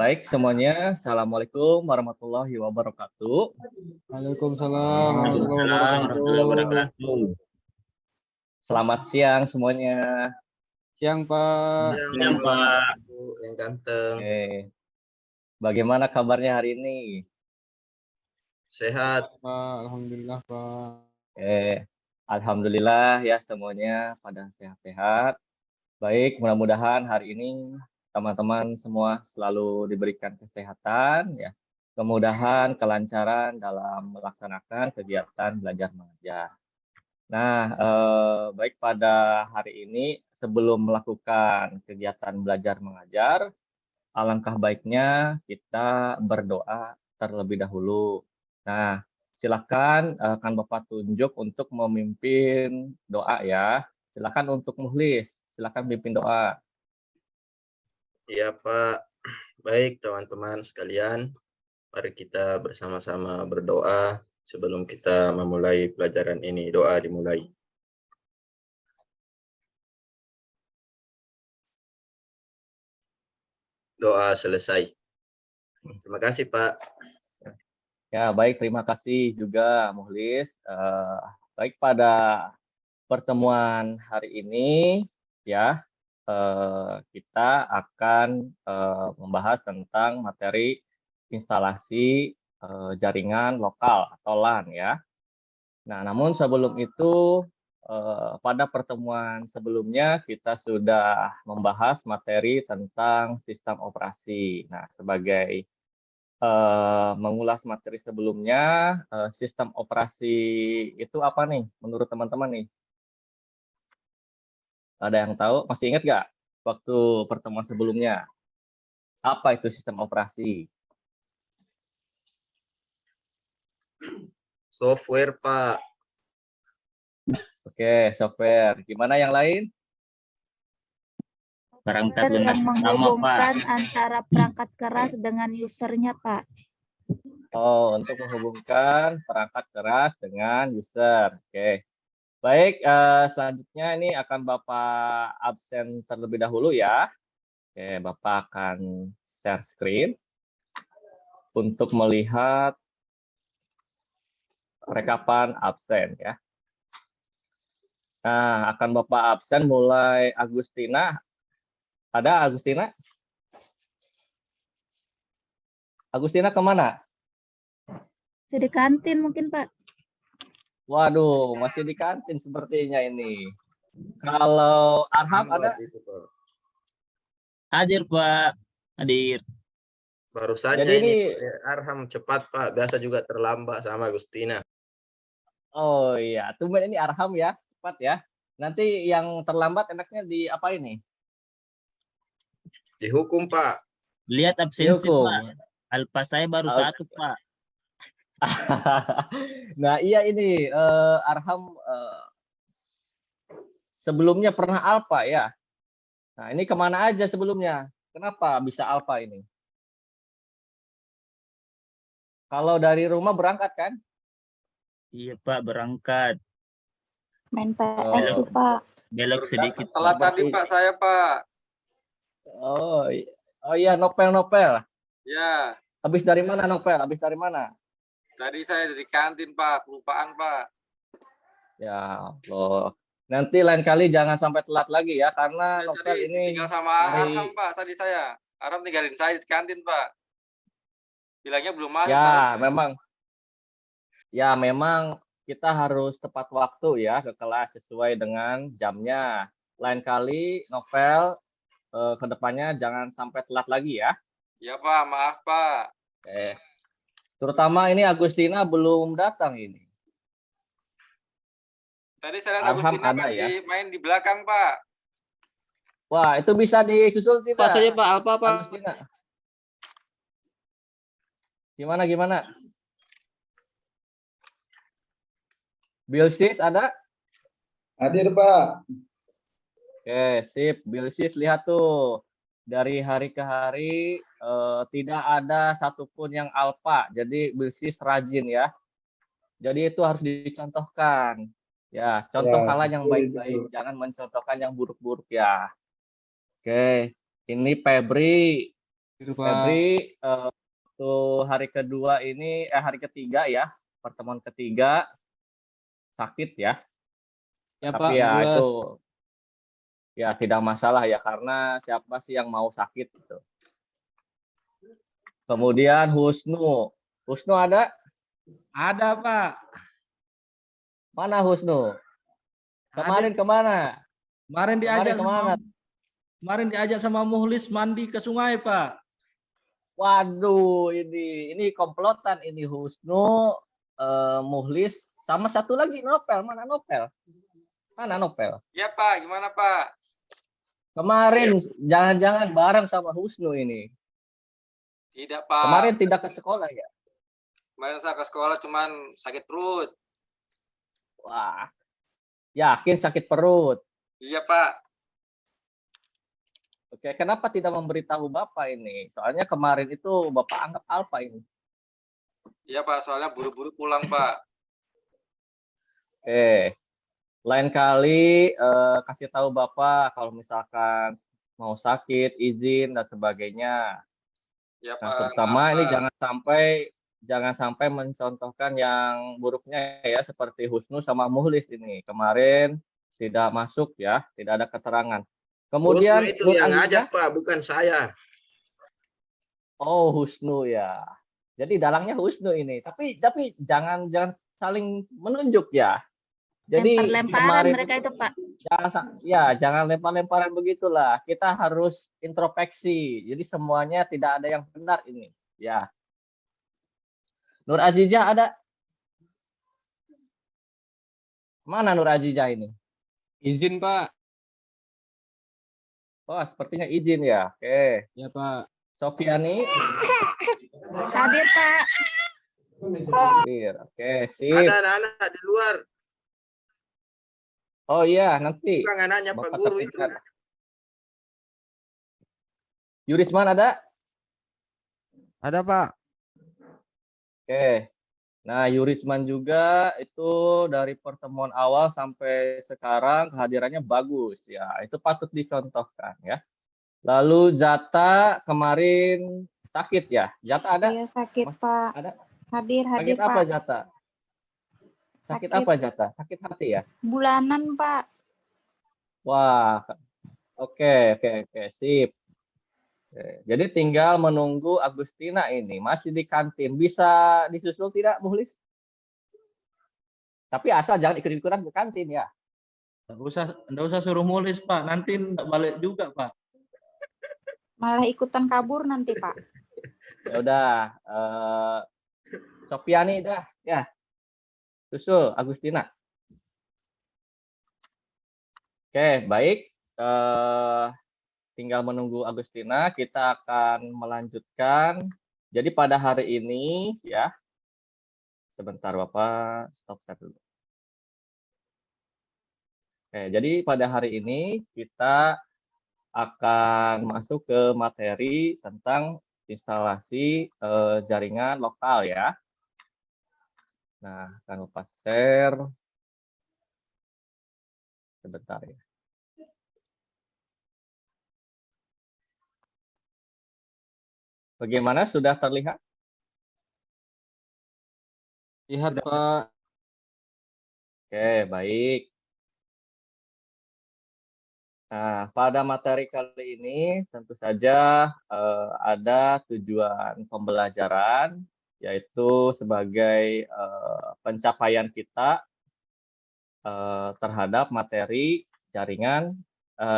Baik semuanya, Assalamualaikum warahmatullahi wabarakatuh. Waalaikumsalam warahmatullahi wabarakatuh. Selamat siang semuanya. Siang, Pak. Siang, Pak. Yang ganteng. Bagaimana kabarnya hari ini? Sehat. Pak, alhamdulillah, Pak. Alhamdulillah ya semuanya pada sehat-sehat. Baik, mudah-mudahan hari ini teman-teman semua selalu diberikan kesehatan ya. Kemudahan, kelancaran dalam melaksanakan kegiatan belajar mengajar. Nah, baik pada hari ini sebelum melakukan kegiatan belajar mengajar, alangkah baiknya kita berdoa terlebih dahulu. Nah, silakan akan Bapak tunjuk untuk memimpin doa ya. Silakan untuk Muhlis, silakan pimpin doa. Iya, Pak. Baik, teman-teman sekalian. Mari kita bersama-sama berdoa sebelum kita memulai pelajaran ini. Doa dimulai. Doa selesai. Terima kasih, Pak. Ya, baik, terima kasih juga Muhlis. Baik, pada pertemuan hari ini ya, kita akan membahas tentang materi instalasi jaringan lokal atau LAN ya. Nah, namun sebelum itu pada pertemuan sebelumnya kita sudah membahas materi tentang sistem operasi. Nah, sebagai mengulas materi sebelumnya, sistem operasi itu apa nih menurut teman-teman nih? Ada yang tahu? Masih ingat nggak waktu pertemuan sebelumnya? Apa itu sistem operasi? Software, Pak. Oke, software. Gimana yang lain? Perangkat yang lunak pertama, Pak. menghubungkan antara perangkat keras dengan usernya, Pak. Oh, untuk menghubungkan perangkat keras dengan user. Oke. Baik, selanjutnya ini akan Bapak absen terlebih dahulu ya. Oke, Bapak akan share screen untuk melihat rekapan absen ya. Nah, akan Bapak absen mulai Agustina. Ada Agustina? Agustina kemana? Di kantin mungkin, Pak. Waduh, masih di kantin sepertinya ini. Kalau Arham ada? Itu, Pak. Hadir, Pak. Hadir. Baru saja Jadi ini Arham cepat, Pak. Biasa juga terlambat sama Agustina. Oh iya, tumben ini Arham ya, cepat ya. Nanti yang terlambat enaknya di apa ini? Dihukum, Pak. Lihat absensi, Dihukum. Pak. Alfa saya baru satu, Pak. Nah iya ini Arham sebelumnya pernah Alfa ya. Nah ini kemana aja sebelumnya? Kenapa bisa Alfa ini? Kalau dari rumah berangkat kan? Iya, Pak, berangkat. Main PS tuh, Pak. Belok sedikit, Telat Pak. tadi, Pak, saya, Pak. Oh iya, Nopel. Ya, Habis dari mana Nopel? Habis dari mana? tadi saya dari kantin, Pak. Kelupaan, Pak. Ya Allah. Nanti lain kali jangan sampai telat lagi ya, karena Ya, Nopel tadi ini tinggal sama Arham, Pak, tadi saya. Arham tinggalin saya di kantin, Pak. Bilangnya belum masuk. ya memang kita harus tepat waktu ya ke kelas sesuai dengan jamnya. Lain kali Novel kedepannya jangan sampai telat lagi ya. Ya, Pak, maaf, Pak. Terutama ini Agustina belum datang ini. Tadi saya lihat Arham Agustina ada pasti ya. main di belakang, Pak. Wah, itu bisa disusul tidak? Pak saja, Pak. Alfa, Pak. Agustina. Gimana? Bilsis ada? Hadir, Pak. Oke, sip. Bilsis lihat tuh. Dari hari ke hari tidak ada satupun yang alfa. Jadi Bilsis rajin ya. Jadi itu harus dicontohkan. Ya, contoh Ya, hal yang baik-baik. Jangan mencontohkan yang buruk-buruk ya. Oke, ini Febri. Hadir, Pak. Febri, waktu hari ketiga ya, pertemuan ketiga sakit ya. Ya, Pak. Tapi ya 14. itu ya tidak masalah ya, karena siapa sih yang mau sakit gitu. Kemudian Husnu. Husnu ada? Ada, Pak. Mana Husnu? Kemarin kemana? Kemarin diajak kemana? kemarin diajak sama Muhlis mandi ke sungai, Pak. Waduh, ini komplotan ini Husnu, Muhlis, sama satu lagi Nopel. Mana Nopel? Mana Nopel? Iya Pak, gimana Pak? Kemarin jangan-jangan bareng sama Husnu ini. Tidak Pak. Kemarin tidak ke sekolah ya? Kemarin saya ke sekolah cuman sakit perut. Wah, yakin sakit perut. Iya Pak. Oke, kenapa tidak memberitahu Bapak ini? Soalnya kemarin itu Bapak anggap Alfa ini. Iya Pak, soalnya buru-buru pulang Pak. Oke, lain kali kasih tahu Bapak kalau misalkan mau sakit, izin dan sebagainya. Iya Nah, Pak. terutama maaf, ini Pak. jangan sampai mencontohkan yang buruknya ya, seperti Husnu sama Muhlis ini. Kemarin tidak masuk ya, tidak ada keterangan. Kemudian Husnu itu Nur yang Azizah. ngajak, Pak, bukan saya. Oh, Husnu ya. Jadi dalangnya Husnu ini. Tapi jangan saling menunjuk ya. Jadi Lempar-lemparan kemarin mereka itu, Pak. jangan lempar-lemparan begitulah. Kita harus introspeksi. Jadi semuanya tidak ada yang benar ini. Ya. Nur Azizah ada? Mana Nur Azizah ini? Izin, Pak. Oh, sepertinya izin ya. Oke. Ya, Pak. Sofiani? Hadir, Pak. Hadir. Oke, sip. Ada anak-anak di luar. Oh iya, nanti. Bukan anaknya Pak Bapak Guru itu. tekankan. Yurisman ada? Ada, Pak. Oke. Nah, Yurisman juga itu dari pertemuan awal sampai sekarang kehadirannya bagus ya. Itu patut dicontohkan ya. Lalu Zata kemarin sakit ya. Zata ada? Iya, sakit, Pak. Ada? Hadir, Sakit Pak. apa Zata? Sakit apa Zata? Sakit hati ya? Bulanan, Pak. Wah, oke, sip. Oke, jadi tinggal menunggu Agustina ini, masih di kantin. Bisa disusul tidak, Muhlis? Tapi asal jangan ikut-ikutan ke kantin ya. Nggak usah suruh Muhlis, Pak. Nanti nggak balik juga, Pak. Malah ikutan kabur nanti, Pak. Ya udah, Sofiani dah, ya. Susul Agustina. Oke, baik. Tinggal menunggu Agustina, kita akan melanjutkan. Jadi pada hari ini ya, sebentar Bapak, stop dulu. Oke, jadi pada hari ini kita akan masuk ke materi tentang instalasi jaringan lokal ya. Nah, akan lupa share. Sebentar ya. Bagaimana, sudah terlihat? Lihat, Pak. Oke, baik. Nah, pada materi kali ini tentu saja ada tujuan pembelajaran, yaitu sebagai pencapaian kita terhadap materi jaringan,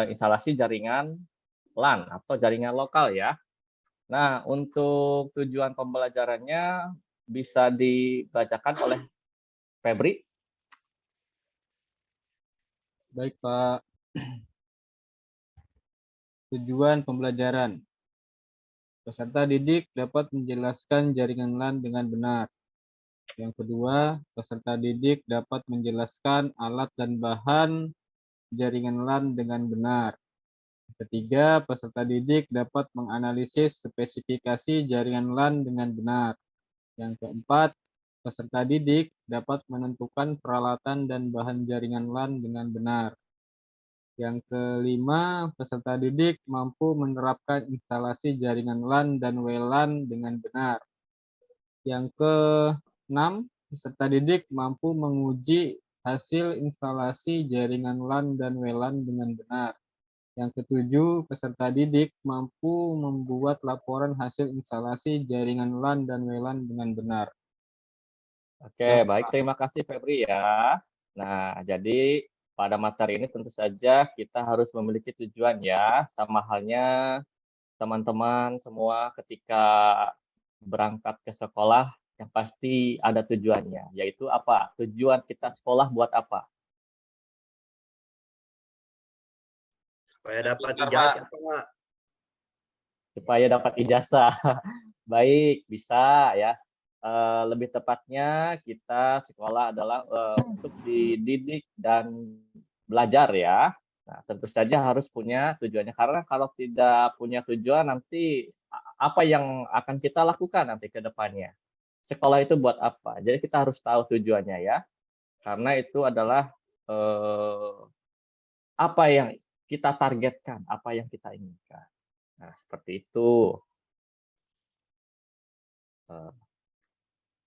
instalasi jaringan LAN atau jaringan lokal ya. Nah, untuk tujuan pembelajarannya bisa dibacakan oleh Febri. Baik, Pak. Tujuan pembelajaran. Peserta didik dapat menjelaskan jaringan LAN dengan benar. Yang kedua, peserta didik dapat menjelaskan alat dan bahan jaringan LAN dengan benar. Ketiga, peserta didik dapat menganalisis spesifikasi jaringan LAN dengan benar. Yang keempat, peserta didik dapat menentukan peralatan dan bahan jaringan LAN dengan benar. Yang kelima, peserta didik mampu menerapkan instalasi jaringan LAN dan WLAN dengan benar. Yang keenam, peserta didik mampu menguji hasil instalasi jaringan LAN dan WLAN dengan benar. Yang ketujuh, peserta didik mampu membuat laporan hasil instalasi jaringan LAN dan WLAN dengan benar. Oke, baik. Terima kasih Febri ya. Nah, jadi pada materi ini tentu saja kita harus memiliki tujuan ya. Sama halnya teman-teman semua ketika berangkat ke sekolah yang pasti ada tujuannya. Yaitu apa? Tujuan kita sekolah buat apa? Supaya dapat Pintar, ijazah, Pak. Pak. Supaya dapat ijazah. Baik, bisa ya. Lebih tepatnya kita sekolah adalah untuk dididik dan belajar ya. Nah, tentu saja harus punya tujuannya karena kalau tidak punya tujuan nanti apa yang akan kita lakukan nanti ke depannya. Sekolah itu buat apa? Jadi kita harus tahu tujuannya ya. Karena itu adalah apa yang kita targetkan, apa yang kita inginkan. Nah, seperti itu.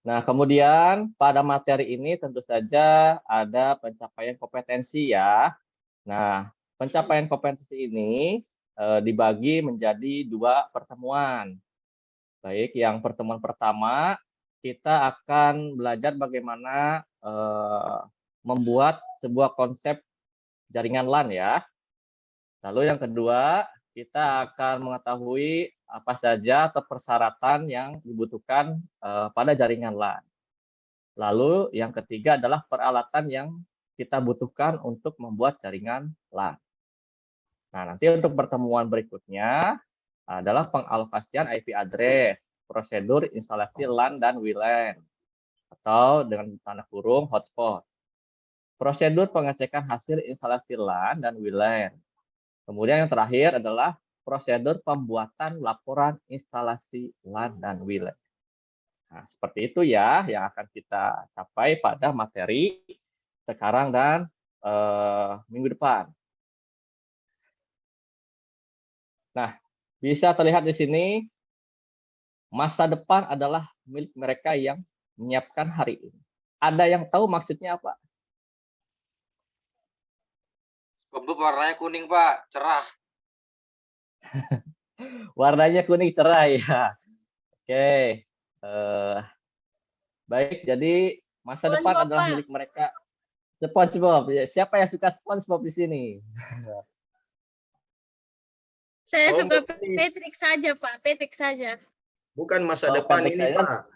Nah, kemudian pada materi ini tentu saja ada pencapaian kompetensi ya. Nah, pencapaian kompetensi ini dibagi menjadi 2 pertemuan. Baik, yang pertemuan pertama kita akan belajar bagaimana membuat sebuah konsep jaringan LAN ya. Lalu yang kedua, kita akan mengetahui apa saja atau persyaratan yang dibutuhkan pada jaringan LAN. Lalu yang ketiga adalah peralatan yang kita butuhkan untuk membuat jaringan LAN. Nah, nanti untuk pertemuan berikutnya adalah pengalokasian IP address, prosedur instalasi LAN dan WLAN, atau dengan tanda kurung hotspot. Prosedur pengecekan hasil instalasi LAN dan WLAN. Kemudian yang terakhir adalah prosedur pembuatan laporan instalasi LAN dan WLAN. Nah, seperti itu ya yang akan kita capai pada materi sekarang dan minggu depan. Nah, bisa terlihat di sini masa depan adalah milik mereka yang menyiapkan hari ini. Ada yang tahu maksudnya apa? SpongeBob warnanya kuning, Pak. Cerah. Warnanya kuning cerah ya. Oke. Baik, jadi masa depan SpongeBob, adalah Pak. milik mereka. SpongeBob. Siapa yang suka SpongeBob di sini? Saya Oh, suka ini Patrick saja, Pak. Patrick saja. bukan masa Oh, depan pendek ini, saja. Pak.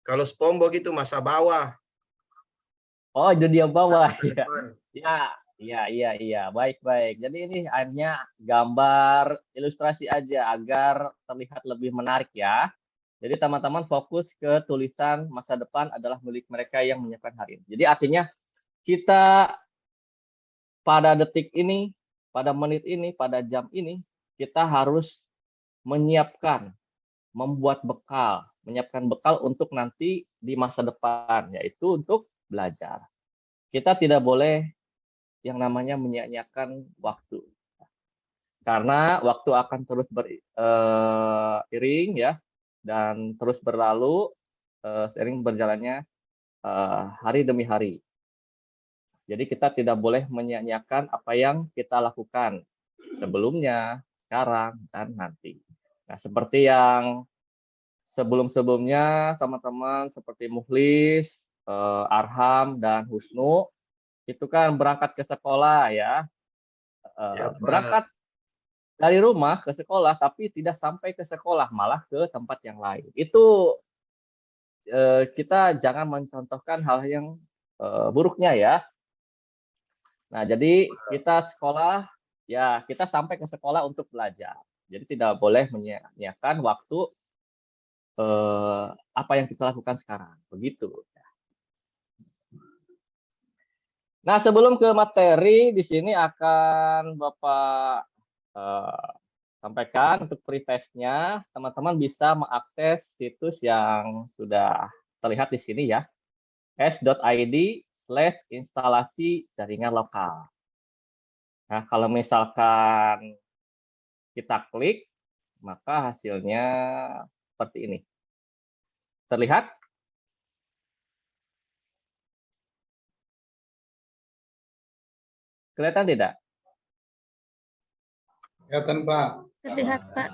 Kalau SpongeBob itu masa bawah. Oh, dunia bawah Masa ya. depan. Iya. Baik. Jadi ini hanya gambar ilustrasi aja agar terlihat lebih menarik ya. Jadi teman-teman fokus ke tulisan masa depan adalah milik mereka yang menyiapkan hari ini. Jadi artinya kita pada detik ini, pada menit ini, pada jam ini, kita harus menyiapkan, menyiapkan bekal untuk nanti di masa depan, yaitu untuk belajar. Kita tidak boleh yang namanya menyia-nyiakan waktu. Karena waktu akan terus beriring ya, dan terus berlalu seiring berjalannya hari demi hari. Jadi kita tidak boleh menyia-nyiakan apa yang kita lakukan sebelumnya, sekarang, dan nanti. Nah, seperti yang sebelum-sebelumnya teman-teman seperti Mukhlis, Arham, dan Husnu, itu kan berangkat ke sekolah ya. Ya, Pak. Berangkat dari rumah ke sekolah, tapi tidak sampai ke sekolah, malah ke tempat yang lain. Itu kita jangan mencontohkan hal yang buruknya ya. Nah, jadi kita sekolah, ya kita sampai ke sekolah untuk belajar. Jadi tidak boleh menyia-nyiakan waktu apa yang kita lakukan sekarang. Begitu. Nah, sebelum ke materi, di sini akan Bapak sampaikan untuk pretestnya. Teman-teman bisa mengakses situs yang sudah terlihat di sini ya. s.id/instalasi jaringan lokal. Nah, kalau misalkan kita klik, maka hasilnya seperti ini. Terlihat? Kelihatan tidak? Kelihatan, Pak. Terlihat, Pak.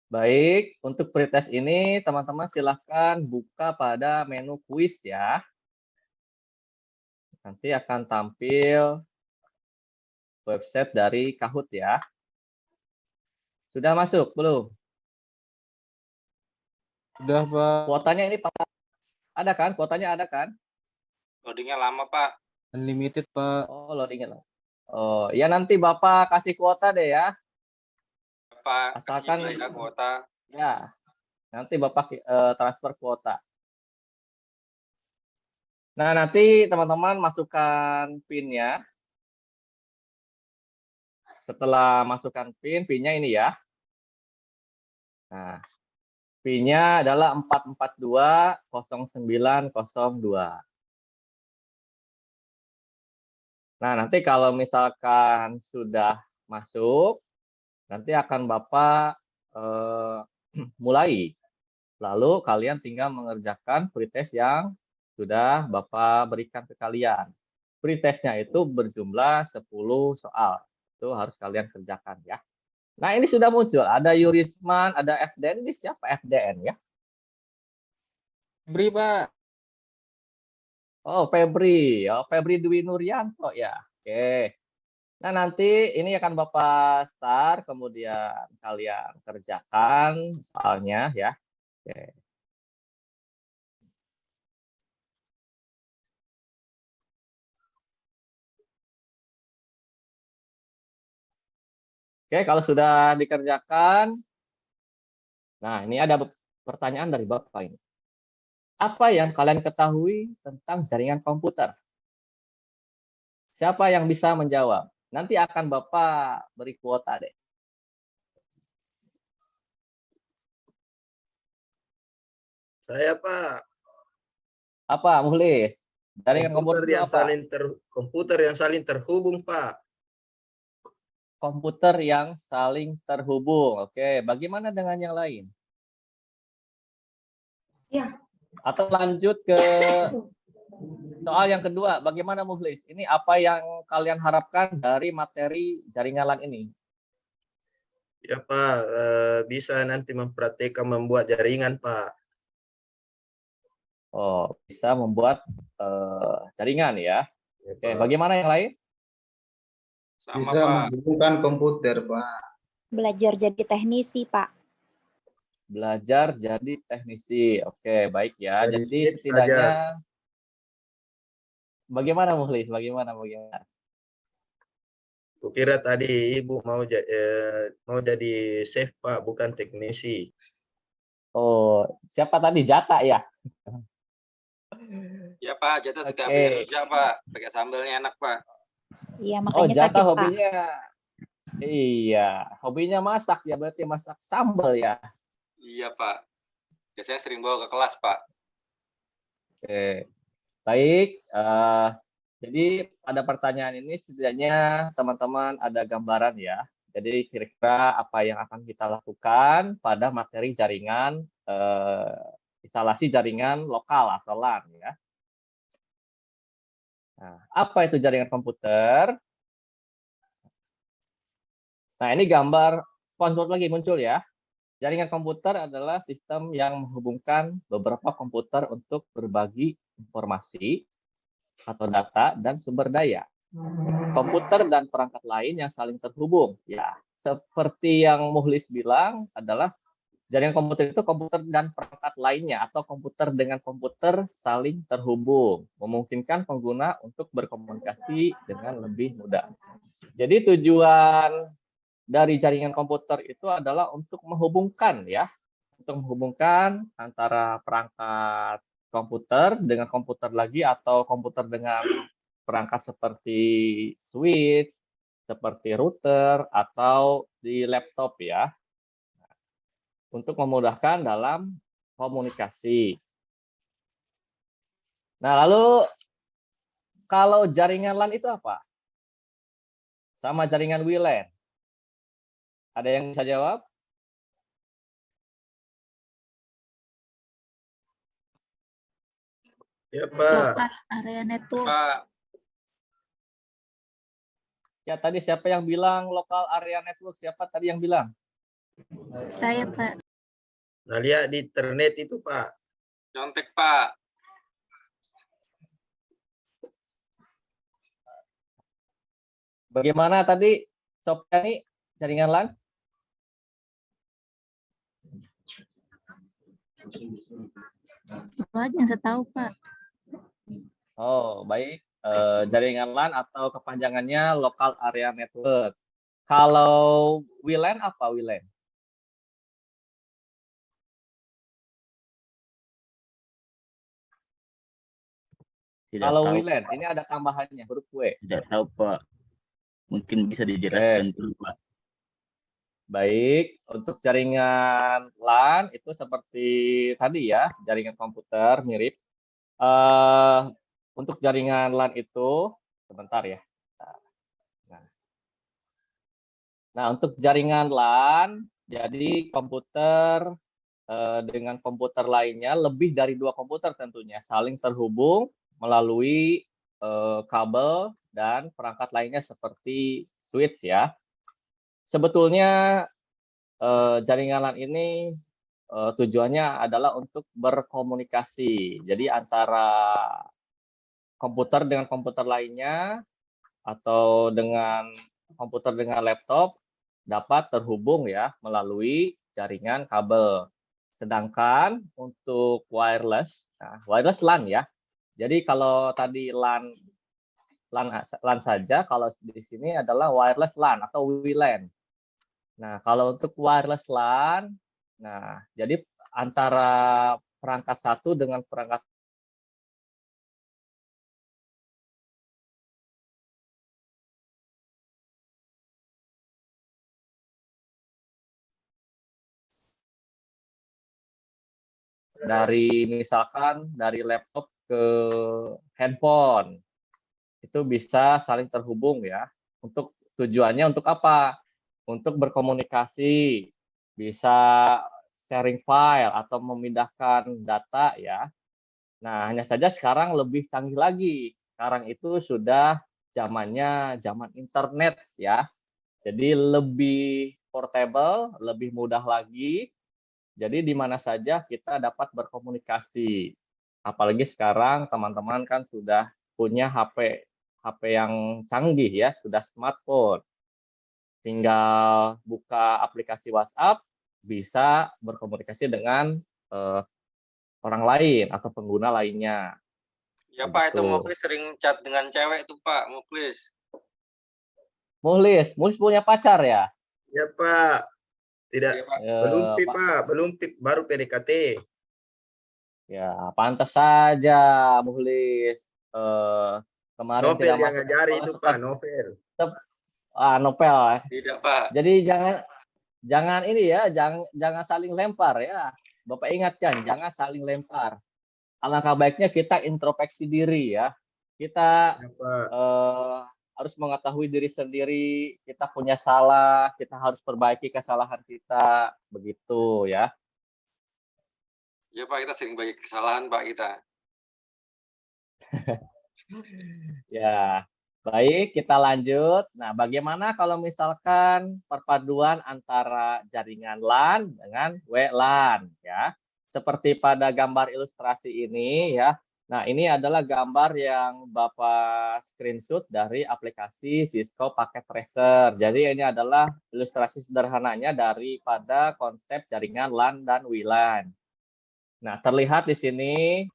Baik, untuk pretest ini teman-teman silahkan buka pada menu kuis ya. Nanti akan tampil website dari Kahoot ya. Sudah masuk belum? Sudah, Pak. Kuotanya ini ada kan? Kuotanya ada kan? Loadingnya lama, Pak. Unlimited, Pak. Oh, loadingnya. Oh, ya nanti Bapak kasih kuota deh ya. Pak, Asalkan kasih ya kuota. ya, nanti Bapak transfer kuota. Nah, nanti teman-teman masukkan PIN-nya. Setelah masukkan PIN, PIN-nya ini ya. Nah, PIN-nya adalah 4420902. Nah, nanti kalau misalkan sudah masuk, nanti akan Bapak mulai. Lalu kalian tinggal mengerjakan pretest yang sudah Bapak berikan ke kalian. Pretestnya itu berjumlah 10 soal. Itu harus kalian kerjakan ya. Nah, ini sudah muncul. Ada Yurisman, ada FDN. Ini siapa FDN ya? Beri, Pak. Oh, Febri. Oh, Febri Dwi Nuryanto ya. Oke. Nah, nanti ini akan Bapak start, kemudian kalian kerjakan soalnya ya. Oke. Oke, kalau sudah dikerjakan, nah ini ada pertanyaan dari Bapak ini. Apa yang kalian ketahui tentang jaringan komputer? Siapa yang bisa menjawab? Nanti akan Bapak beri kuota deh. Saya, Pak. Apa, Muhlis? Jaringan komputer itu apa? Komputer yang saling terhubung, Pak. Komputer yang saling terhubung. Oke, bagaimana dengan yang lain? Ya. Atau lanjut ke soal yang kedua, bagaimana Muhlis? Ini apa yang kalian harapkan dari materi jaringan LAN ini? Ya, Pak. Bisa nanti mempraktikkan membuat jaringan, Pak. Oh, bisa membuat jaringan ya. Ya, Oke, Pak. bagaimana yang lain? Sama, Bisa Pak. menghubungkan komputer, Pak. Belajar jadi teknisi, Pak. Belajar jadi teknisi. Oke, baik ya. Jadi Jadi shift setidaknya bagaimana Muhlis? Bagaimana? Kukira tadi Ibu mau jadi chef, Pak, bukan teknisi. Oh, siapa tadi? Jata ya? Ya, Pak. Jatuh suka Oke. beli rujak, Pak. Pakai sambelnya enak, Pak. Iya, Oh, makanya Jata sakit, Pak. hobinya. Iya, hobinya masak ya, berarti masak sambal ya. Iya, Pak. Biasanya sering bawa ke kelas, Pak. Oke, baik. Jadi pada pertanyaan ini setidaknya teman-teman ada gambaran ya. Jadi kira-kira apa yang akan kita lakukan pada materi jaringan, instalasi jaringan lokal atau LAN ya. Nah, apa itu jaringan komputer? Nah, ini gambar sponsor lagi muncul ya. Jaringan komputer adalah sistem yang menghubungkan beberapa komputer untuk berbagi informasi atau data dan sumber daya. Komputer dan perangkat lain yang saling terhubung. Ya, seperti yang Muhlis bilang adalah jaringan komputer itu komputer dan perangkat lainnya atau komputer dengan komputer saling terhubung, memungkinkan pengguna untuk berkomunikasi dengan lebih mudah. Jadi tujuan dari jaringan komputer itu adalah untuk menghubungkan ya, untuk menghubungkan antara perangkat komputer dengan komputer lagi atau komputer dengan perangkat seperti switch, seperti router atau di laptop ya, untuk memudahkan dalam komunikasi. Nah, lalu Kalau jaringan LAN itu apa? Sama jaringan WLAN. Ada yang bisa jawab? Ya, Pak. Local area network. Pak. Ya, tadi siapa yang bilang local area network? Siapa tadi yang bilang? Saya, Pak. Nah, lihat di internet itu, Pak. Nyontek, Pak. Bagaimana tadi, Sofiani, jaringan LAN? Itu aja yang saya tahu, Pak. Oh, baik. Jaringan LAN atau kepanjangannya local area network. Kalau WLAN apa WLAN? Tidak Kalau tahu, WLAN, ini ada tambahannya huruf W. tidak tahu Pak. Mungkin bisa dijelaskan dulu Pak. Baik, untuk jaringan LAN itu seperti tadi ya, jaringan komputer mirip. Untuk jaringan LAN itu, sebentar ya. Nah, untuk jaringan LAN, jadi komputer dengan komputer lainnya, lebih dari 2 komputer tentunya, saling terhubung melalui kabel dan perangkat lainnya seperti switch ya. Sebetulnya jaringan LAN ini tujuannya adalah untuk berkomunikasi. Jadi antara komputer dengan komputer lainnya atau dengan komputer dengan laptop dapat terhubung ya melalui jaringan kabel. Sedangkan untuk wireless, nah, wireless LAN ya. Jadi kalau tadi LAN saja, kalau di sini adalah wireless LAN atau WLAN. Nah, kalau untuk wireless LAN, nah jadi antara perangkat satu dengan perangkat dari misalkan dari laptop ke handphone itu bisa saling terhubung ya. Untuk tujuannya untuk apa? Untuk berkomunikasi, bisa sharing file atau memindahkan data ya. Nah, hanya saja sekarang lebih canggih lagi. Sekarang itu sudah zamannya zaman internet ya. Jadi lebih portable, lebih mudah lagi. Jadi di mana saja kita dapat berkomunikasi. Apalagi sekarang teman-teman kan sudah punya HP yang canggih ya, sudah smartphone. Tinggal buka aplikasi WhatsApp, bisa berkomunikasi dengan orang lain atau pengguna lainnya. Ya, Pak, itu Begitu. Muklis sering chat dengan cewek tuh, Pak, Muklis. Muhlis punya pacar ya? Ya, Pak. Tidak, Iya, Pak. belum pip, Pak. Belum pip, baru PDKT. Ya, pantas saja Muhlis. Kemarin Novel tidak yang masuk ngajari sekolah itu, sempat Pak, novel. Nopel. Tidak, Pak. Jadi jangan ini ya, jangan saling lempar ya. Bapak ingatkan, jangan saling lempar. Alangkah baiknya kita introspeksi diri ya. Kita Ya, Pak. harus mengetahui diri sendiri, kita punya salah, kita harus perbaiki kesalahan kita, begitu ya. Ya, Pak, kita sering banyak kesalahan, Pak, kita. Ya, baik, kita lanjut. Nah, bagaimana kalau misalkan perpaduan antara jaringan LAN dengan WLAN ya? Seperti pada gambar ilustrasi ini ya. Nah, ini adalah gambar yang Bapak screenshot dari aplikasi Cisco Packet Tracer. Jadi ini adalah ilustrasi sederhananya daripada konsep jaringan LAN dan WLAN. Nah, terlihat di sini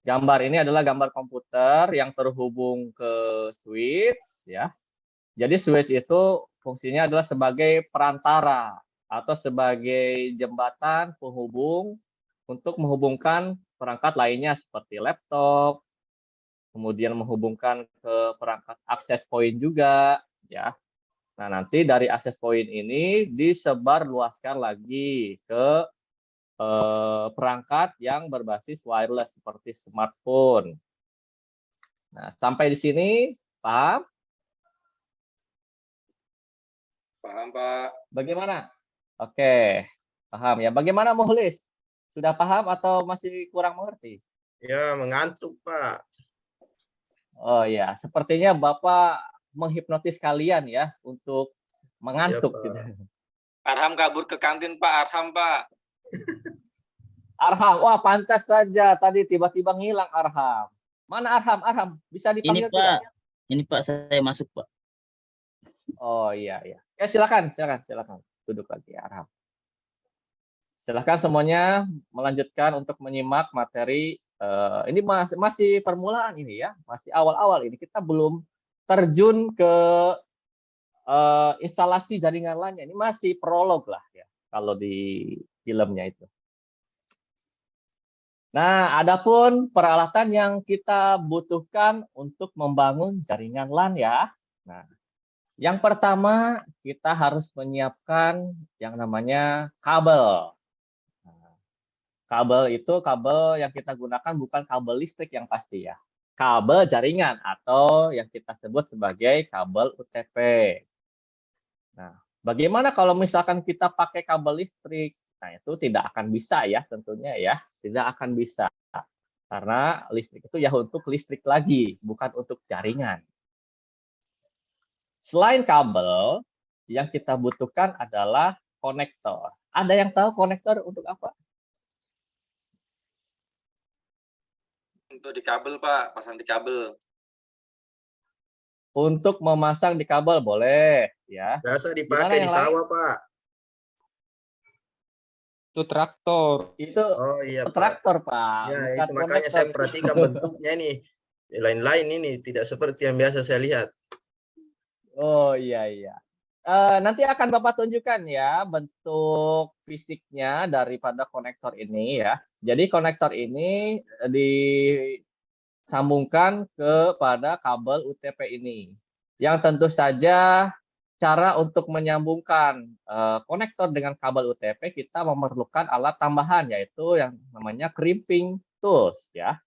gambar ini adalah gambar komputer yang terhubung ke switch ya. Jadi switch itu fungsinya adalah sebagai perantara atau sebagai jembatan penghubung untuk menghubungkan perangkat lainnya seperti laptop, kemudian menghubungkan ke perangkat access point juga ya. Nah, nanti dari access point ini disebarluaskan lagi ke perangkat yang berbasis wireless seperti smartphone. Nah, sampai di sini paham? Paham, Pak. Bagaimana? Oke, paham ya. Bagaimana Muhlis? Sudah paham atau masih kurang mengerti? Ya, mengantuk, Pak. Oh ya, sepertinya Bapak menghipnotis kalian ya untuk mengantuk. Pak. Gitu. Arham kabur ke kantin, Pak. Arham, Pak. Arham, wah pantas saja tadi tiba-tiba ngilang Arham. Mana Arham? Arham, bisa Ini dipanggil Pak, tidak? ini Pak saya masuk Pak. Oh iya iya. Ya silakan. Duduk lagi Arham. Silakan semuanya melanjutkan untuk menyimak materi. Ini masih permulaan ini ya, masih awal-awal ini. Kita belum terjun ke instalasi jaringan LAN-nya. Ini masih prolog lah ya, kalau di filmnya itu. Nah, adapun peralatan yang kita butuhkan untuk membangun jaringan LAN ya. Nah, yang pertama kita harus menyiapkan yang namanya kabel. Nah, kabel itu kabel yang kita gunakan bukan kabel listrik yang pasti ya. Kabel jaringan atau yang kita sebut sebagai kabel UTP. Nah, bagaimana kalau misalkan kita pakai kabel listrik? Nah, itu tidak akan bisa ya tentunya ya. Tidak akan bisa. Karena listrik itu ya untuk listrik lagi, bukan untuk jaringan. Selain kabel, yang kita butuhkan adalah konektor. Ada yang tahu konektor untuk apa? Untuk di kabel, Pak. Pasang di kabel. Untuk memasang di kabel boleh ya. Biasa dipakai di sawah, Pak. Itu traktor. Itu Oh iya, Pak. traktor, Pak. Ya, Bukan itu makanya konektor saya itu. perhatikan bentuknya nih. Lain-lain ini tidak seperti yang biasa saya lihat. Oh iya iya. Nanti akan Bapak tunjukkan ya bentuk fisiknya daripada konektor ini ya. Jadi konektor ini disambungkan kepada kabel UTP ini. Yang tentu saja cara untuk menyambungkan konektor dengan kabel UTP kita memerlukan alat tambahan yaitu yang namanya crimping tools ya.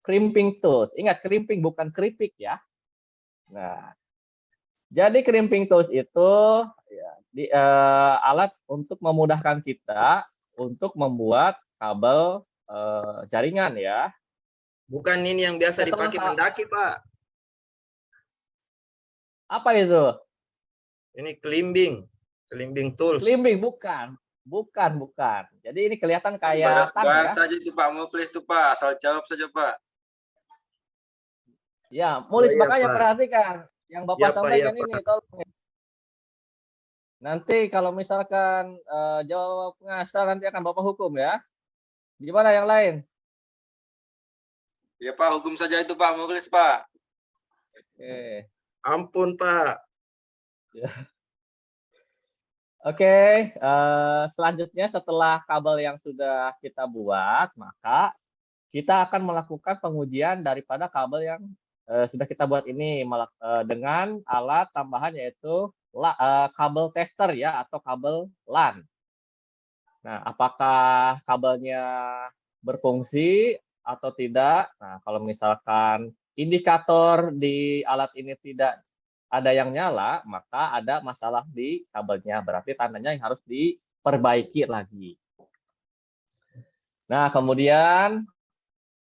Crimping tools. Ingat crimping bukan keripik ya. Nah, jadi crimping tools itu ya, alat untuk memudahkan kita untuk membuat kabel jaringan ya. Bukan ini yang biasa dipakai mendaki, Pak. Apa itu? Ini climbing tools. Climbing bukan. Jadi ini kelihatan kayak tang Sembarang ya. saja itu, Pak. Mau tulis itu, Pak. Asal jawab saja, Pak. Ya, Mulis iya, makanya Pak. perhatikan yang Bapak Ya, Pak, sampaikan ya, ini Pak. tolong. Nanti kalau misalkan jawab ngasal nanti akan Bapak hukum ya. Gimana yang lain? Ya, Pak. Hukum saja itu, Pak. Mau tulis, Pak. Oke. Ampun, Pak. Ya. Oke, selanjutnya setelah kabel yang sudah kita buat, maka kita akan melakukan pengujian daripada kabel yang sudah kita buat ini dengan alat tambahan yaitu kabel tester ya atau kabel LAN. Nah, apakah kabelnya berfungsi atau tidak? Nah, kalau misalkan indikator di alat ini tidak ada yang nyala, maka ada masalah di kabelnya. Berarti tandanya yang harus diperbaiki lagi. Nah, kemudian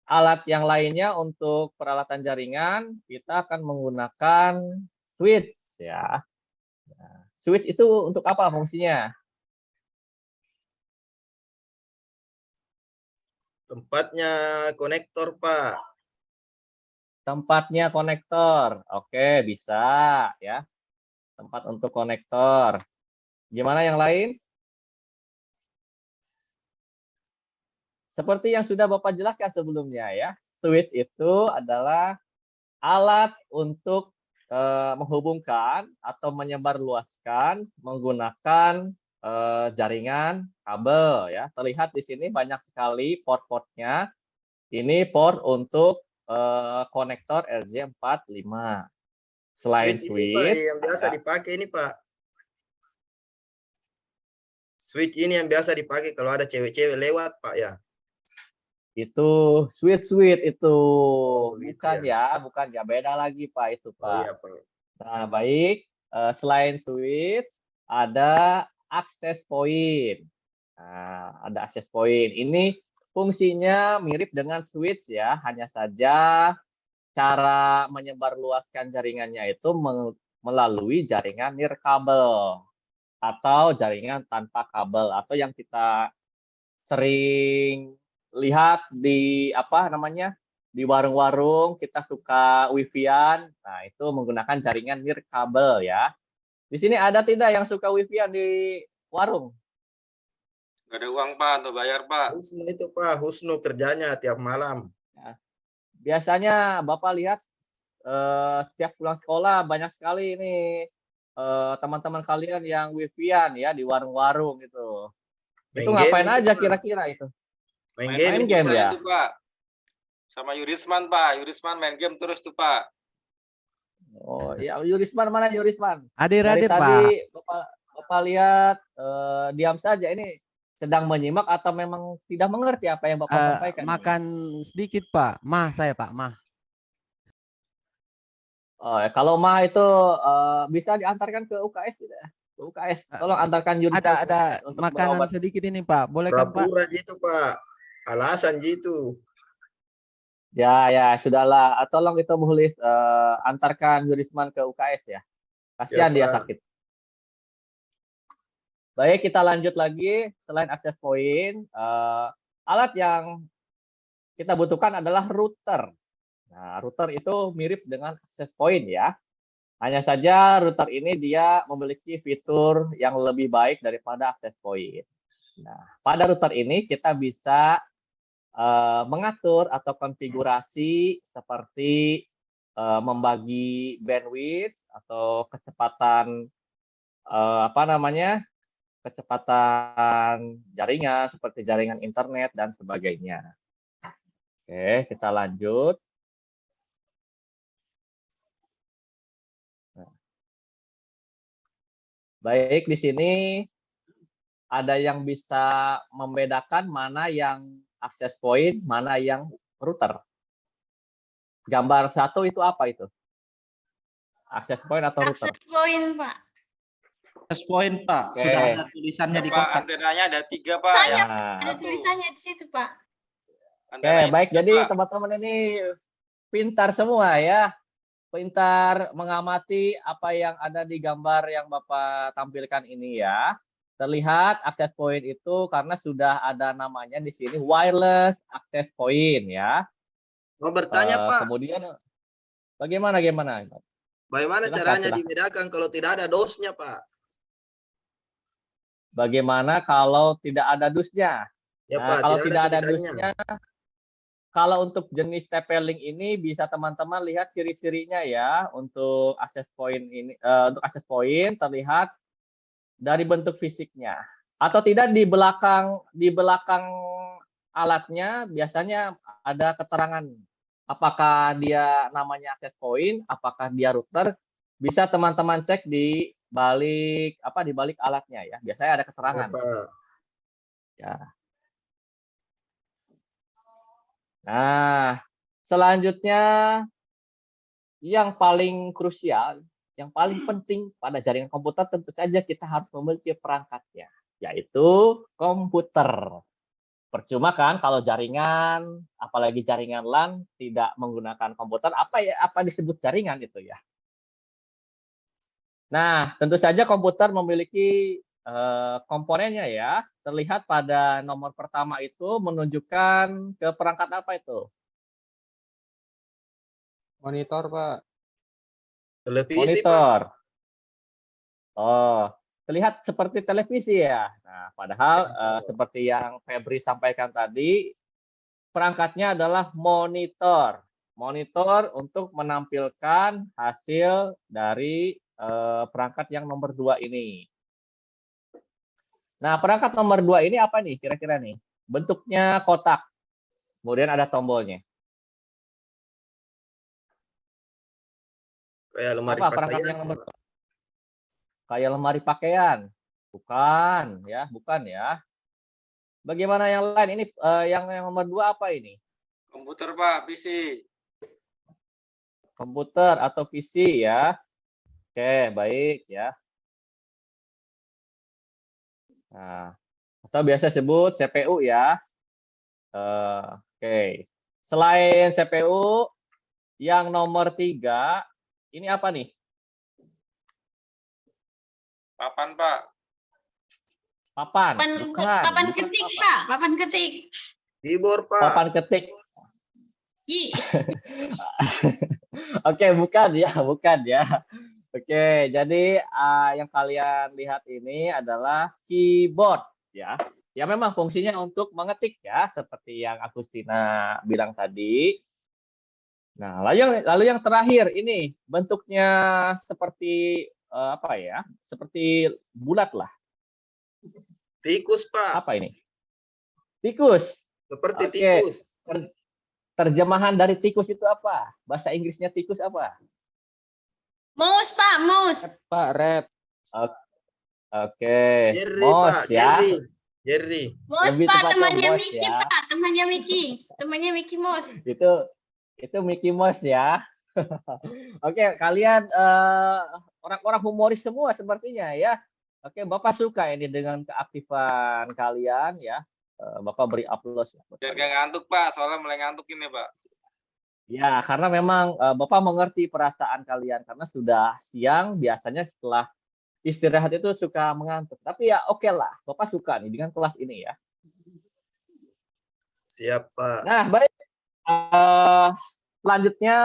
alat yang lainnya untuk peralatan jaringan, kita akan menggunakan switch ya. Nah, switch itu untuk apa fungsinya? Tempatnya konektor, Pak. Tempatnya konektor. Oke, bisa ya. Tempat untuk konektor. Gimana yang lain? Seperti yang sudah Bapak jelaskan sebelumnya ya. Switch itu adalah alat untuk menghubungkan atau menyebarluaskan menggunakan jaringan kabel ya. Terlihat di sini banyak sekali port-portnya. Ini port untuk konektor RJ45. Selain Switch ini, Pak, switch yang biasa dipakai ini, Pak. Switch ini yang biasa dipakai kalau ada cewek-cewek lewat, Pak ya. Itu sweet itu. Gitu Bukan ya, beda lagi Pak itu Oh Pak. iya, Pak. Nah, baik. Selain switch, ada akses point. Nah, ada akses point. Ini fungsinya mirip dengan switch ya, hanya saja cara menyebarluaskan jaringannya itu melalui jaringan nirkabel atau jaringan tanpa kabel atau yang kita sering lihat di di warung-warung kita suka wifi-an. Nah, itu menggunakan jaringan nirkabel ya. Di sini ada tidak yang suka wifi-an di warung? Nggak ada uang Pak untuk bayar Pak. Husnu itu, Pak. Husnu kerjanya tiap malam. Ya. Biasanya Bapak lihat setiap pulang sekolah banyak sekali ini teman-teman kalian yang wifi-an ya di warung-warung gitu. Itu ngapain aja kira-kira itu? Main game saya ya? tuh, Pak. Sama Yurisman Pak. Yurisman main game terus tuh Pak. Oh ya, Yurisman mana Yurisman? Hadir Dari Pak. tadi Bapak lihat diam saja, ini sedang menyimak atau memang tidak mengerti apa yang Bapak sampaikan? Makan sedikit Pak. Saya Pak, mah. Oh, kalau mah itu bisa diantarkan ke UKS tidak? Ke UKS, tolong antarkan Yurisman. Ada makanan sedikit ini Pak, boleh kan Pak? Pura-pura gitu, Pak. Alasan gitu. Ya, sudahlah. Tolong itu Muhlis antarkan Yurisman ke UKS ya. Kasihan dia sakit. Baik, kita lanjut lagi. Selain akses point, alat yang kita butuhkan adalah router. Nah, router itu mirip dengan akses point ya. Hanya saja router ini dia memiliki fitur yang lebih baik daripada akses point. Nah, pada router ini kita bisa mengatur atau konfigurasi seperti membagi bandwidth atau kecepatan kecepatan jaringan seperti jaringan internet dan sebagainya. Oke, kita lanjut. Baik, di sini ada yang bisa membedakan mana yang akses point, mana yang router. Gambar 1 itu apa itu? Akses point atau router? Akses point, Pak. Akses point, Pak. Oke. Sudah ada tulisannya di Pak, kotak. antenanya ada 3 Pak. Saya Nah, ada tulisannya di situ, Pak. oke, baik. Jadi teman-teman ini pintar semua ya. Pintar mengamati apa yang ada di gambar yang Bapak tampilkan ini ya. Terlihat akses point itu karena sudah ada namanya di sini wireless access point ya. Mau bertanya, Pak. Kemudian bagaimana? Bagaimana caranya dibedakan kalau tidak ada dosnya, Pak? Bagaimana kalau tidak ada dusnya? Ya, Nah, Pak, kalau tidak tidak ada ada tulisannya. dusnya, kalau untuk jenis TP-Link ini bisa teman-teman lihat ciri-cirinya ya. Untuk akses point ini, untuk akses point terlihat dari bentuk fisiknya. Atau tidak di belakang alatnya biasanya ada keterangan apakah dia namanya akses point, apakah dia router. Bisa teman-teman cek di balik alatnya ya. Biasanya ada keterangan. Ya, Pak. Ya. Nah, selanjutnya yang paling krusial, yang paling penting pada jaringan komputer tentu saja kita harus memiliki perangkatnya, yaitu komputer. Percuma kan kalau jaringan, apalagi jaringan LAN tidak menggunakan komputer, apa disebut jaringan itu ya. Nah, tentu saja komputer memiliki komponennya ya. Terlihat pada nomor pertama itu menunjukkan ke perangkat apa itu? Monitor, Pak. Televisi, Monitor. Pak. Oh, terlihat seperti televisi ya. Nah, padahal seperti yang Febri sampaikan tadi, perangkatnya adalah monitor. Monitor untuk menampilkan hasil dari perangkat yang nomor 2 ini. Nah, perangkat nomor 2 ini apa nih kira-kira nih? Bentuknya kotak. Kemudian ada tombolnya. Kayak lemari Apa perangkat pakaian, yang nomor Pak. kayak lemari pakaian. Bukan ya, bukan ya. Bagaimana yang lain? Ini yang nomor 2 apa ini? Komputer Pak, PC. Komputer atau PC ya. Oke, baik ya. Nah, atau biasa sebut CPU ya. Oke. Selain CPU, yang nomor 3, ini apa nih? Papan Pak. Papan. Papan Bukan ketik papan. Pak, papan ketik. Keyboard, Pak. Papan ketik. Ji. Oke, bukan ya. Oke, jadi yang kalian lihat ini yang keyboard ya. Ya memang fungsinya untuk mengetik ya, seperti yang Agustina bilang tadi. Nah, lalu yang terakhir ini bentuknya seperti apa ya? Seperti bulat lah. Tikus, Pak. Apa ini? Tikus. Seperti Oke. tikus. Terjemahan dari tikus itu apa? Bahasa Inggrisnya tikus apa? Mouse Pak, mouse. Pak, red. Oke. Jerry, Mouse Pak. ya. Jerry. Mouse Lebih Pak, tepatnya temannya mouse Mickey ya. Pak, temannya Mickey. Temannya Mickey Mouse. Itu Mickey Mouse ya. Oke, kalian orang-orang humoris semua sepertinya ya. Oke, Bapak suka ini dengan keaktifan kalian ya. Bapak beri aplaus. Biar gak ngantuk Pak, soalnya mulai ngantuk ini Pak. Ya, karena memang Bapak mengerti perasaan kalian karena sudah siang, biasanya setelah istirahat itu suka mengantuk. Tapi ya oke lah, Bapak suka nih dengan kelas ini ya. Siap, Pak. Nah, baik. Selanjutnya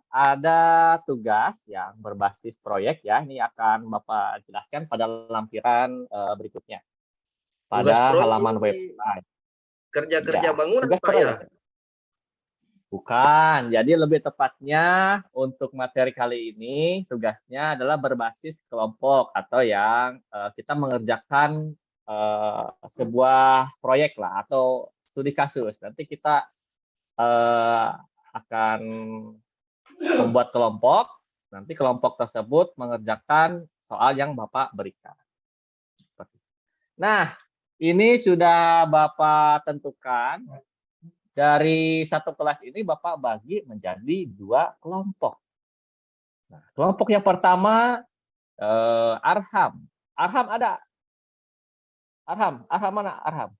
ada tugas yang berbasis proyek ya. Ini akan Bapak jelaskan pada lampiran berikutnya. Tugas Pada proyek halaman ini website. Kerja-kerja Ya, bangunan, tugas Pak ya? proyek. Bukan, jadi lebih tepatnya untuk materi kali ini tugasnya adalah berbasis kelompok atau yang kita mengerjakan sebuah proyek lah atau studi kasus. Nanti kita akan membuat kelompok, nanti kelompok tersebut mengerjakan soal yang Bapak berikan. Nah, ini sudah Bapak tentukan. Dari satu kelas ini Bapak bagi menjadi 2 kelompok. Nah, kelompok yang pertama Arham. Arham ada? Arham mana? Arham.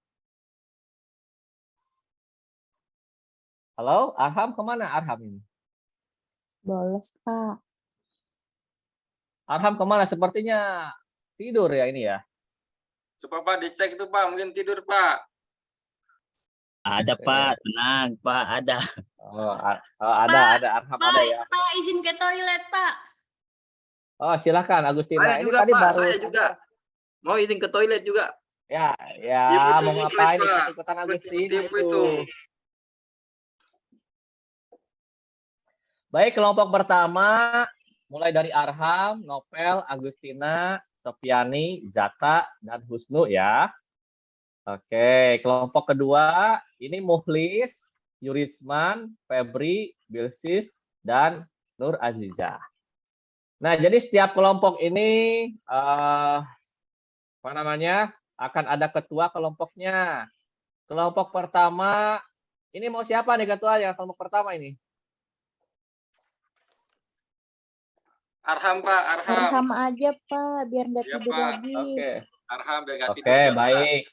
Halo, Arham kemana Arham ini? Bolos, Pak. Arham kemana? Sepertinya tidur ya ini ya. Coba Pak dicek itu Pak, mungkin tidur Pak. Ada Pak, tenang Pak, ada. Ada Arham ada ya. Pak, izin ke toilet Pak. Oh, silakan Agustina. Saya Ini juga, tadi Pak. baru Saya juga. Mau izin ke toilet juga. Ya, mau ngapain ikut-ikutan Agustina itu. Baik, kelompok pertama mulai dari Arham, Novel, Agustina, Sofiani, Zata, dan Husnu ya. Oke, kelompok kedua ini Muhlis, Yurisman, Febri, Bilsis, dan Nur Azizah. Nah, jadi setiap kelompok ini akan ada ketua kelompoknya. Kelompok pertama ini mau siapa nih ketuanya? Kelompok pertama ini? Arham Pak, Arham. Arham aja, Pak, biar nggak Iya, tidur Pak. lagi. Oke. Arham biar nggak tidur. Oke, ya, Pak. baik.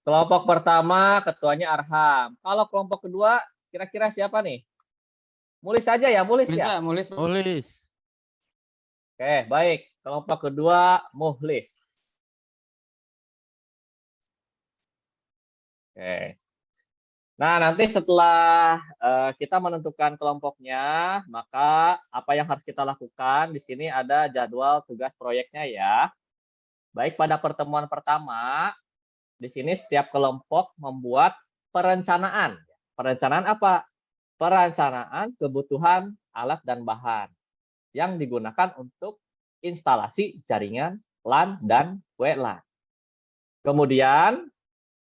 Kelompok pertama ketuanya Arham. Kalau kelompok kedua kira-kira siapa nih? Mulis saja ya, Mulis ya? Mulis. Oke, baik. Kelompok kedua Muhlis. Oke. Nah, nanti setelah kita menentukan kelompoknya, maka apa yang harus kita lakukan di sini ada jadwal tugas proyeknya ya. Baik pada pertemuan pertama, di sini setiap kelompok membuat perencanaan. Perencanaan apa? Perencanaan kebutuhan alat dan bahan yang digunakan untuk instalasi jaringan LAN dan WLAN. Kemudian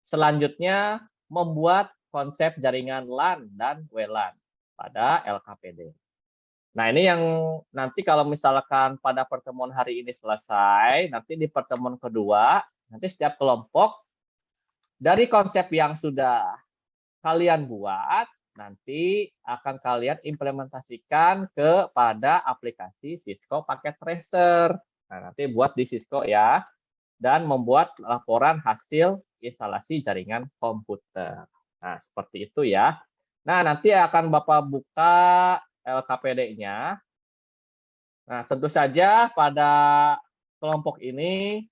selanjutnya membuat konsep jaringan LAN dan WLAN pada LKPD. Nah, ini yang nanti kalau misalkan pada pertemuan hari ini selesai, nanti di pertemuan kedua, nanti setiap kelompok dari konsep yang sudah kalian buat, nanti akan kalian implementasikan kepada aplikasi Cisco Packet Tracer. Nah, nanti buat di Cisco ya, dan membuat laporan hasil instalasi jaringan komputer. Nah, seperti itu ya. Nah, nanti akan Bapak buka LKPD-nya. Nah, tentu saja pada kelompok ini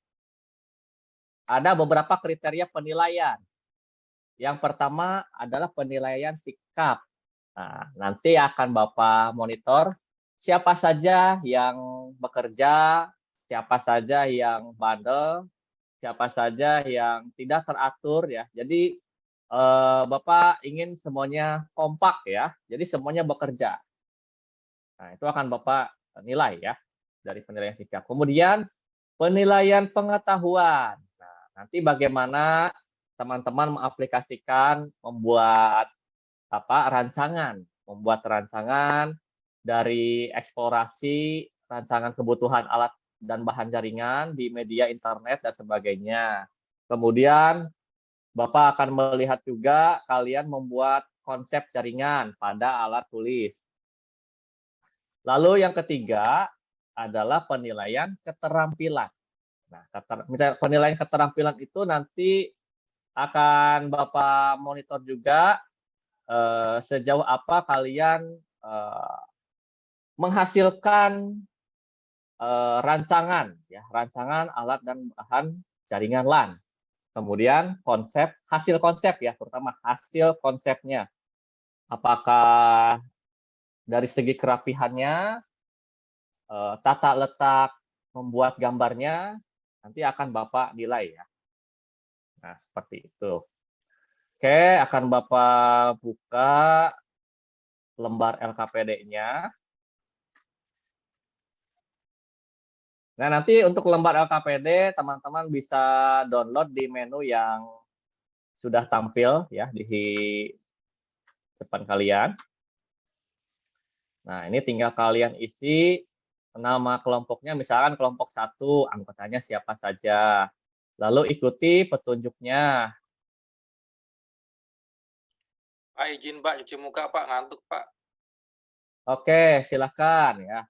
ada beberapa kriteria penilaian. Yang pertama adalah penilaian sikap. Nah, nanti akan Bapak monitor siapa saja yang bekerja, siapa saja yang bandel, siapa saja yang tidak teratur ya. Jadi Bapak ingin semuanya kompak ya. Jadi semuanya bekerja. Nah, itu akan Bapak nilai ya dari penilaian sikap. Kemudian penilaian pengetahuan. Nah, nanti bagaimana teman-teman mengaplikasikan membuat membuat rancangan dari eksplorasi rancangan kebutuhan alat dan bahan jaringan di media internet dan sebagainya. Kemudian Bapak akan melihat juga kalian membuat konsep jaringan pada alat tulis. Lalu yang ketiga adalah penilaian keterampilan. Nah, penilaian keterampilan itu nanti akan Bapak monitor juga sejauh apa kalian menghasilkan rancangan alat dan bahan jaringan LAN. Kemudian hasil konsep ya, terutama hasil konsepnya. Apakah dari segi kerapihannya, tata letak membuat gambarnya, nanti akan Bapak nilai ya. Nah, seperti itu. Oke, akan Bapak buka lembar LKPD-nya. Nah, nanti untuk lembar LKPD, teman-teman bisa download di menu yang sudah tampil ya di depan kalian. Nah, ini tinggal kalian isi nama kelompoknya, misalkan kelompok 1, anggotanya siapa saja. Lalu ikuti petunjuknya. Pak, izin Pak, cuci muka Pak, ngantuk Pak. Oke, silakan ya.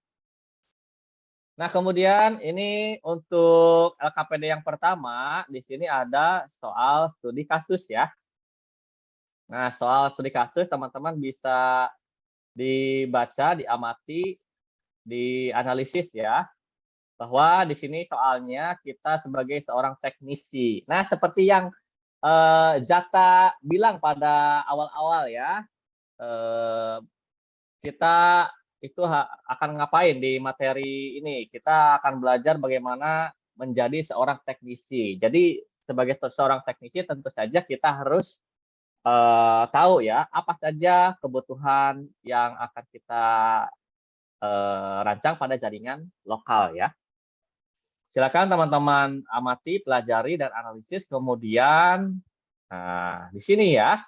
Nah, kemudian ini untuk LKPD yang pertama, di sini ada soal studi kasus ya. Nah, soal studi kasus teman-teman bisa dibaca, diamati, dianalisis ya. Bahwa di sini soalnya kita sebagai seorang teknisi. Nah, seperti yang Jata bilang pada awal-awal ya, kita itu akan ngapain di materi ini? Kita akan belajar bagaimana menjadi seorang teknisi. Jadi sebagai seorang teknisi tentu saja kita harus tahu ya apa saja kebutuhan yang akan kita rancang pada jaringan lokal ya. Silakan teman-teman amati, pelajari dan analisis. Kemudian, nah di sini ya.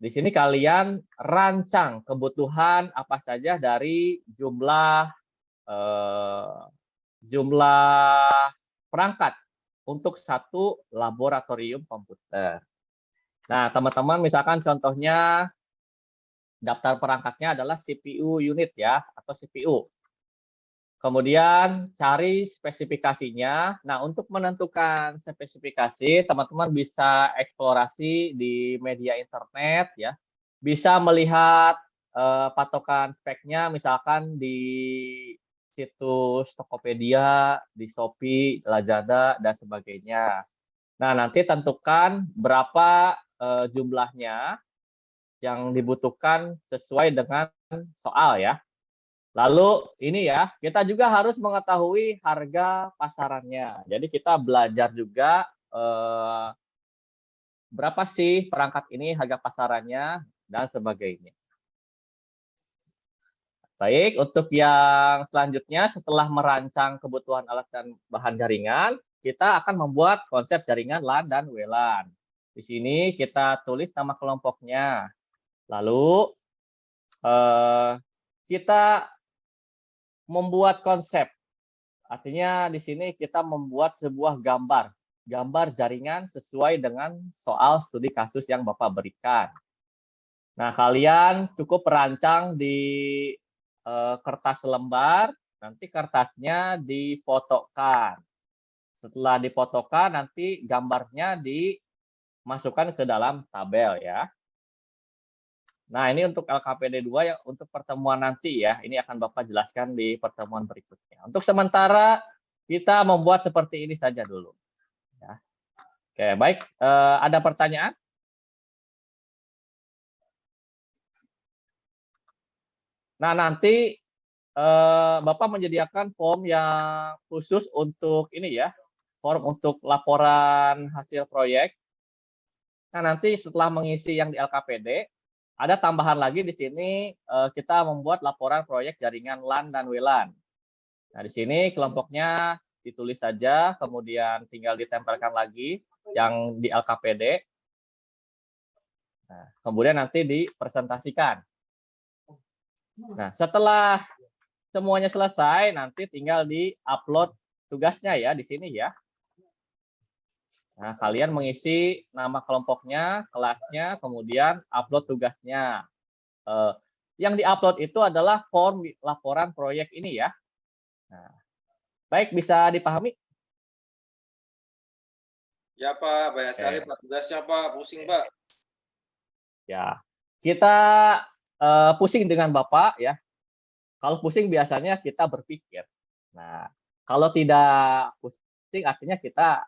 Di sini kalian rancang kebutuhan apa saja dari jumlah perangkat untuk satu laboratorium komputer. Nah, teman-teman misalkan contohnya daftar perangkatnya adalah CPU unit ya, atau CPU. Kemudian cari spesifikasinya. Nah, untuk menentukan spesifikasi, teman-teman bisa eksplorasi di media internet ya. Bisa melihat patokan speknya misalkan di situs Tokopedia, di Shopee, Lazada dan sebagainya. Nah, nanti tentukan berapa jumlahnya yang dibutuhkan sesuai dengan soal ya. Lalu ini ya, kita juga harus mengetahui harga pasarannya. Jadi kita belajar juga berapa sih perangkat ini harga pasarannya dan sebagainya. Baik, untuk yang selanjutnya setelah merancang kebutuhan alat dan bahan jaringan, kita akan membuat konsep jaringan LAN dan WLAN. Di sini kita tulis nama kelompoknya. Lalu kita membuat konsep. Artinya di sini kita membuat sebuah gambar jaringan sesuai dengan soal studi kasus yang Bapak berikan. Nah, kalian cukup perancang di kertas lembar, nanti kertasnya difotokan. Setelah difotokan, nanti gambarnya dimasukkan ke dalam tabel ya. Nah, ini untuk LKPD 2 ya, untuk pertemuan nanti ya. Ini akan Bapak jelaskan di pertemuan berikutnya. Untuk sementara kita membuat seperti ini saja dulu. Ya. Oke, baik. Ada pertanyaan? Nah, nanti Bapak menyediakan form yang khusus untuk ini ya, form untuk laporan hasil proyek. Nah, nanti setelah mengisi yang di LKPD, ada tambahan lagi di sini kita membuat laporan proyek jaringan LAN dan WLAN. Nah, di sini kelompoknya ditulis saja, kemudian tinggal ditempelkan lagi yang di LKPD. Nah, kemudian nanti dipresentasikan. Nah, setelah semuanya selesai, nanti tinggal di-upload tugasnya ya di sini ya. Nah, kalian mengisi nama kelompoknya, kelasnya, kemudian upload tugasnya. Yang di-upload itu adalah form laporan proyek ini ya. Nah, baik, bisa dipahami? Ya Pak, banyak sekali Pak tugasnya Pak, pusing Pak. Ya, kita pusing dengan Bapak ya. Kalau pusing biasanya kita berpikir. Nah, kalau tidak pusing artinya kita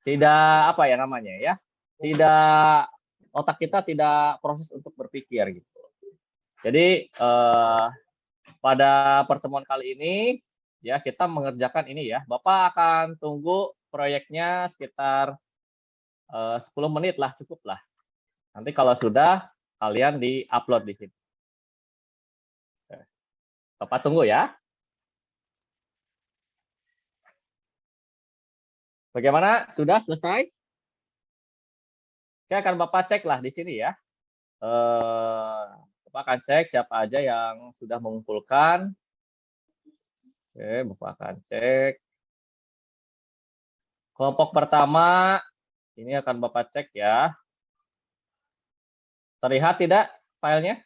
tidak apa ya namanya ya, tidak otak kita tidak proses untuk berpikir gitu. Jadi pada pertemuan kali ini ya kita mengerjakan ini ya. Bapak akan tunggu proyeknya sekitar 10 menit lah, cukup lah. Nanti kalau sudah kalian di-upload di sini. Bapak tunggu ya. Bagaimana? Sudah selesai? Saya akan Bapak cek lah di sini ya. Bapak akan cek siapa aja yang sudah mengumpulkan. Oke, Bapak akan cek. Kelompok pertama, ini akan Bapak cek ya. Terlihat tidak filenya?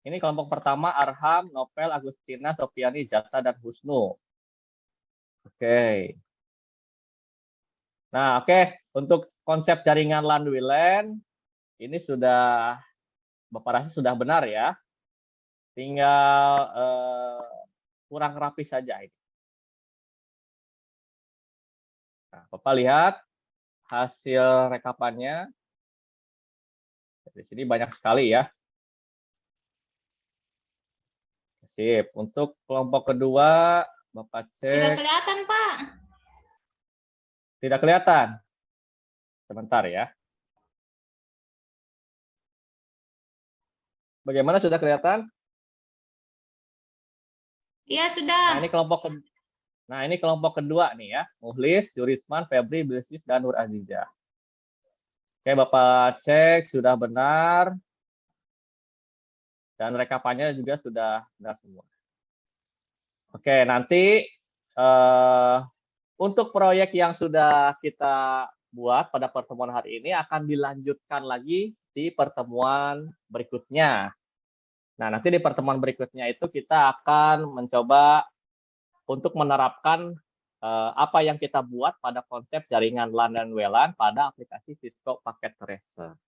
Ini kelompok pertama Arham, Novel, Agustina, Sofiani, Jata, dan Husnu. Oke. Nah, oke. Untuk konsep jaringan LAN WLAN, ini sudah Bapak rasa sudah benar ya. Tinggal kurang rapi saja ini. Nah, Bapak lihat hasil rekapannya. Di sini banyak sekali ya. Sip. Untuk kelompok kedua, Bapak cek. Tidak kelihatan, Pak. Tidak kelihatan. Sebentar ya. Bagaimana, sudah kelihatan? Iya, sudah. Nah, ini kelompok kedua nih ya. Muhlis, Yurisman, Febri, Bilsis, dan Nur Aziza. Oke, Bapak cek sudah benar. Dan rekapannya juga sudah benar semua. Oke, nanti untuk proyek yang sudah kita buat pada pertemuan hari ini akan dilanjutkan lagi di pertemuan berikutnya. Nah, nanti di pertemuan berikutnya itu kita akan mencoba untuk menerapkan apa yang kita buat pada konsep jaringan LAN dan WLAN pada aplikasi Cisco Packet Tracer.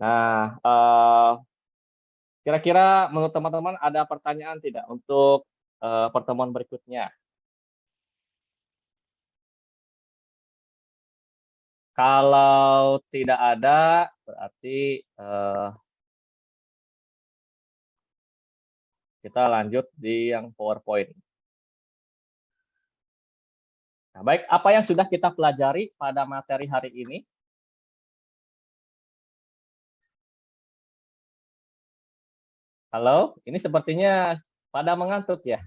Nah, kira-kira menurut teman-teman ada pertanyaan tidak untuk pertemuan berikutnya? Kalau tidak ada, berarti kita lanjut di yang PowerPoint. Nah, baik, apa yang sudah kita pelajari pada materi hari ini? Halo, ini sepertinya pada mengantuk ya.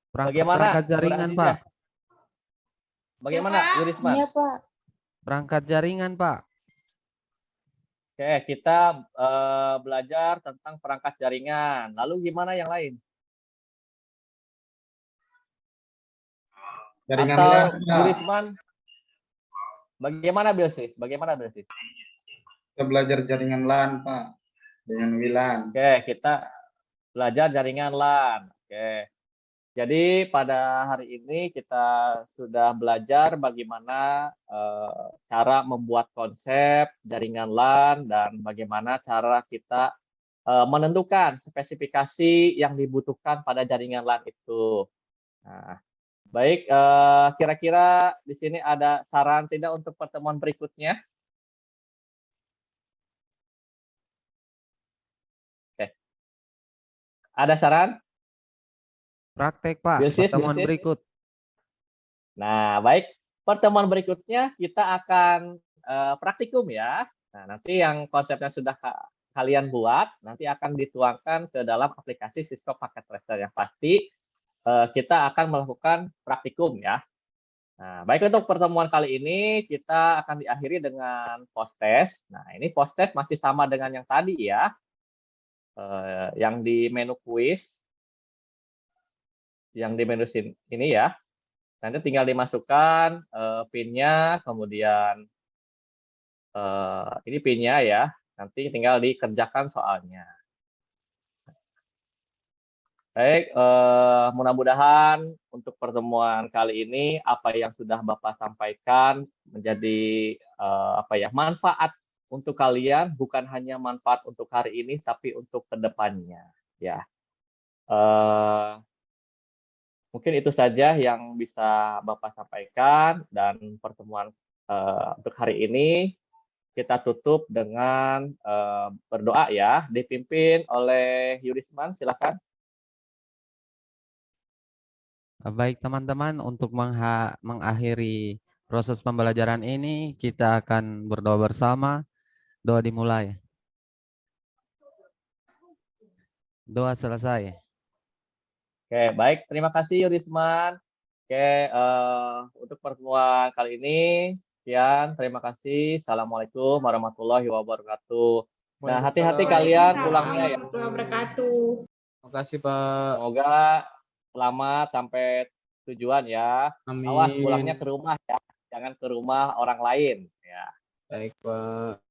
Bagaimana perangkat jaringan, Pak? Bagaimana, Yurisman? Iya, Pak. Perangkat jaringan, Pak. Oke, kita belajar tentang perangkat jaringan. Lalu gimana yang lain? Jaringan Atau LAN, Pak. Yurisman, bagaimana Bilsis? Bagaimana Bilsis? Kita belajar jaringan LAN, Pak. Dengan WLAN. Oke, kita belajar jaringan LAN. Oke. Jadi pada hari ini kita sudah belajar bagaimana cara membuat konsep jaringan LAN dan bagaimana cara kita menentukan spesifikasi yang dibutuhkan pada jaringan LAN itu. Nah, baik, kira-kira di sini ada saran tidak untuk pertemuan berikutnya? Oke. Ada saran? Praktek, Pak. Bilsis, Pertemuan Bilsis. berikut. Nah, baik. Pertemuan berikutnya kita akan praktikum ya. Nah, nanti yang konsepnya sudah kalian buat, nanti akan dituangkan ke dalam aplikasi Cisco Packet Tracer. Yang pasti kita akan melakukan praktikum ya. Nah, baik, untuk pertemuan kali ini kita akan diakhiri dengan post test. Nah, ini post test masih sama dengan yang tadi ya. Yang di menu quiz. Yang di menu ini ya. Nanti tinggal dimasukkan PIN-nya, kemudian ini PIN-nya ya. Nanti tinggal dikerjakan soalnya. Baik, mudah-mudahan untuk pertemuan kali ini apa yang sudah Bapak sampaikan menjadi manfaat untuk kalian, bukan hanya manfaat untuk hari ini, tapi untuk kedepannya. Ya. Mungkin itu saja yang bisa Bapak sampaikan, dan pertemuan untuk hari ini kita tutup dengan berdoa ya, dipimpin oleh Yurisman, silakan. Baik teman-teman, untuk mengakhiri proses pembelajaran ini, kita akan berdoa bersama. Doa dimulai. Doa selesai. Oke, baik. Terima kasih Yurisman. Oke, untuk pertemuan kali ini, sekian. Terima kasih. Assalamualaikum warahmatullahi wabarakatuh. Nah, hati-hati kalian pulangnya ya. Warahmatullahi wabarakatuh. Terima kasih, Pak. Semoga selamat sampai tujuan ya. Amin. Awas pulangnya ke rumah ya. Jangan ke rumah orang lain ya. Baik, Pak.